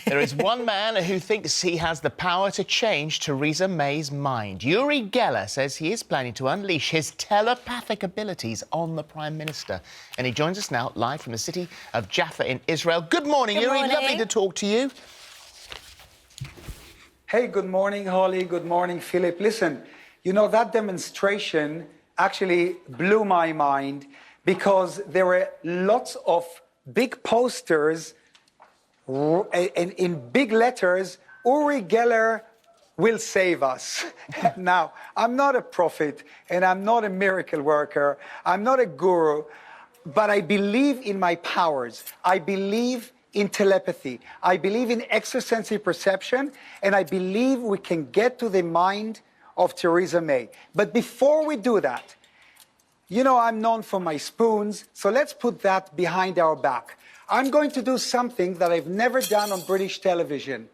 There is one man who thinks he has the power to change Theresa May's mind. Uri Geller says he is planning to unleash his telepathic abilities on the Prime Minister. And he joins us now live from the city of Jaffa in Israel. Good morning, Good Uri. morning. Lovely to talk to you. Hey, good morning, Holly. Good morning, Phillip. Listen, you know, that demonstration actually blew my mind because there were lots of big posters and in big letters, Uri Geller will save us. Now, I'm not a prophet and I'm not a miracle worker. I'm not a guru, but I believe in my powers. I believe in telepathy. I believe in extrasensory perception, and I believe we can get to the mind of Theresa May. But before we do that, you know, I'm known for my spoons, so let's put that behind our back. I'm going to do something that I've never done on British television.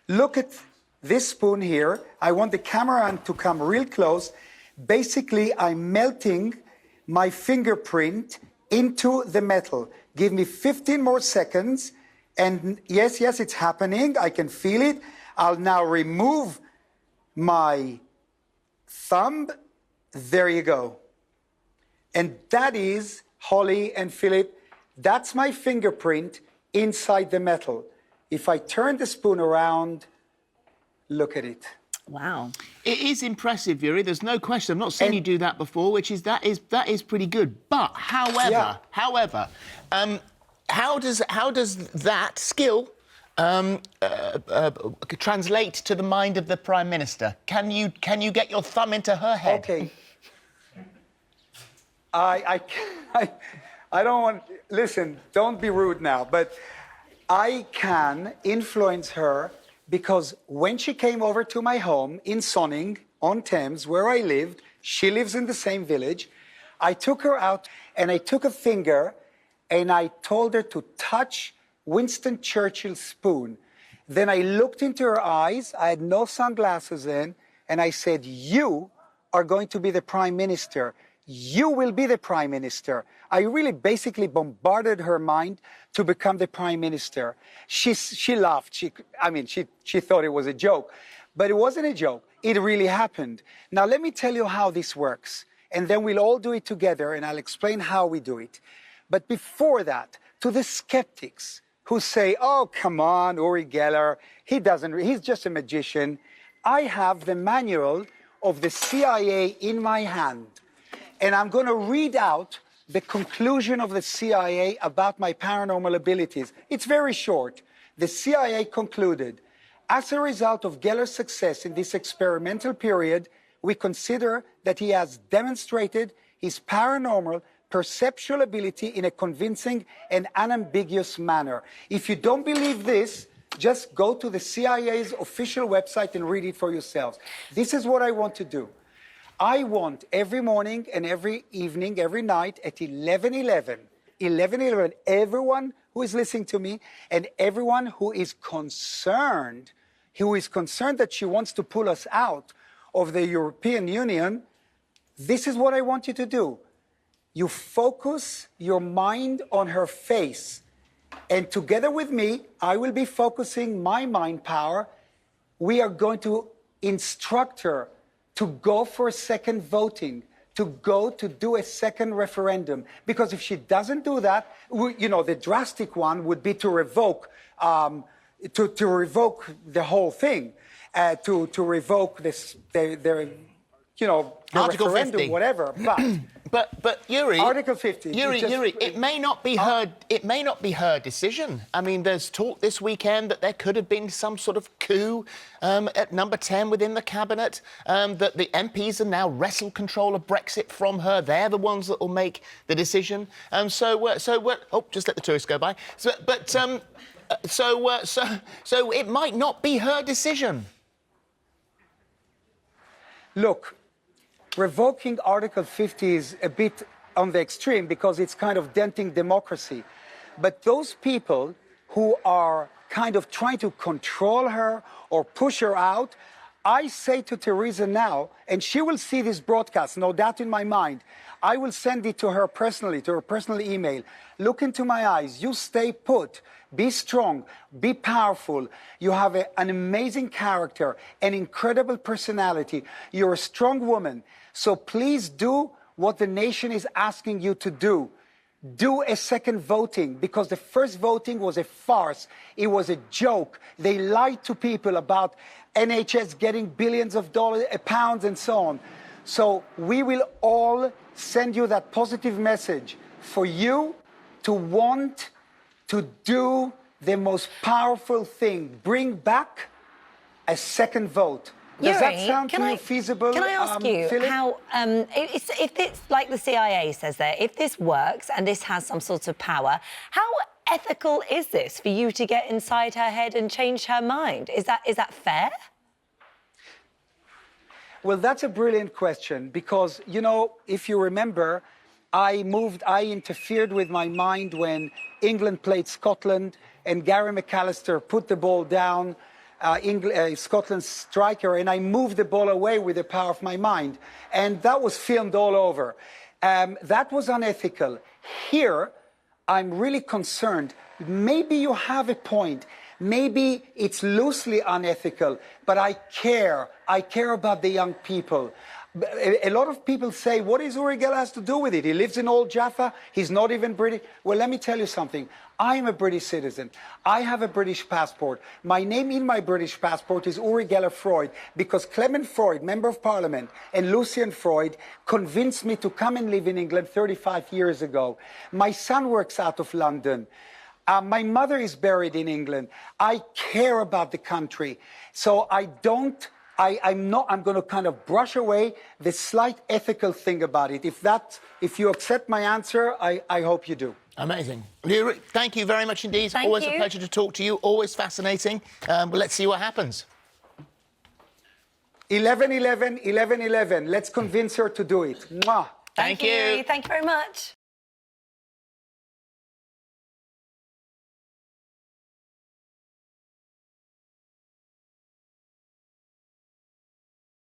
Look at this spoon here. I want the camera to come real close. Basically, I'm melting my fingerprint into the metal. Give me 15 more seconds. And yes, it's happening. I can feel it. I'll now remove my thumb. There you go. And that is, Holly and Phillip, that's my fingerprint inside the metal. If I turn the spoon around, look at it. Wow. It is impressive, Uri. There's no question. I've not seen you do that before, which is that is pretty good. But however, how does that skill translate to the mind of the Prime Minister? Can you get your thumb into her head? Okay. I don't want... Listen, don't be rude now, but I can influence her because when she came over to my home in Sonning-on-Thames, where I lived, she lives in the same village, I took her out and I took a finger and I told her to touch Winston Churchill's spoon. Then I looked into her eyes, I had no sunglasses in, and I said, you are going to be the Prime Minister. You will be the Prime Minister. I really basically bombarded her mind to become the Prime Minister. She laughed. She thought it was a joke. But it wasn't a joke. It really happened. Now, let me tell you how this works. And then we'll all do it together, and I'll explain how we do it. But before that, to the skeptics who say, oh, come on, Uri Geller, he's just a magician. I have the manual of the CIA in my hand. And I'm going to read out the conclusion of the CIA about my paranormal abilities. It's very short. The CIA concluded, as a result of Geller's success in this experimental period, we consider that he has demonstrated his paranormal perceptual ability in a convincing and unambiguous manner. If you don't believe this, just go to the CIA's official website and read it for yourselves. This is what I want to do. I want every morning and every evening, every night at 11:11, everyone who is listening to me and everyone who is concerned that she wants to pull us out of the European Union, this is what I want you to do. You focus your mind on her face. And together with me, I will be focusing my mind power. We are going to instruct her to go for a second voting, to go to do a second referendum. Because if she doesn't do that, you know, the drastic one would be to revoke, to revoke the whole thing, to revoke this, the Article referendum, 50. whatever. But Uri, Article 50. Yuri, it may not be her. It may not be her decision. I mean, there's talk this weekend that there could have been some sort of coup at number 10 within the cabinet. That the MPs are now wrestle control of Brexit from her. They're the ones that will make the decision. So just let the tourists go by. So it might not be her decision. Look. Revoking Article 50 is a bit on the extreme because it's kind of denting democracy. But those people who are kind of trying to control her or push her out, I say to Theresa now, and she will see this broadcast, no doubt in my mind, I will send it to her personally, to her personal email. Look into my eyes. You stay put. Be strong. Be powerful. You have an amazing character, an incredible personality. You're a strong woman. So please do what the nation is asking you to do. Do a second voting, because the first voting was a farce. It was a joke. They lied to people about NHS getting billions of dollars, pounds, and so on. So we will all send you that positive message for you to want to do the most powerful thing, bring back a second vote. Does that sound to you feasible? Can I ask you Phillip? how, if it's like the CIA says there, if this works and this has some sort of power, how ethical is this for you to get inside her head and change her mind? Is that fair? Well, that's a brilliant question because, you know, if you remember, I interfered with my mind when England played Scotland and Gary McAllister put the ball down, Scotland's striker, and I moved the ball away with the power of my mind. And that was filmed all over. That was unethical. Here, I'm really concerned. Maybe you have a point. Maybe it's loosely unethical, but I care. I care about the young people. A lot of people say, what does Uri Geller has to do with it? He lives in Old Jaffa. He's not even British. Well, let me tell you something. I am a British citizen. I have a British passport. My name in my British passport is Uri Geller Freud because Clement Freud, Member of Parliament, and Lucian Freud convinced me to come and live in England 35 years ago. My son works out of London. My mother is buried in England. I care about the country. So I'm going to kind of brush away the slight ethical thing about it. If you accept my answer, I hope you do. Amazing. Uri, thank you very much indeed. Thank Always you. a pleasure to talk to you. Always fascinating. Well, let's see what happens. 11-11, 11-11. Let's convince her to do it. Mwah. Thank you. Thank you very much.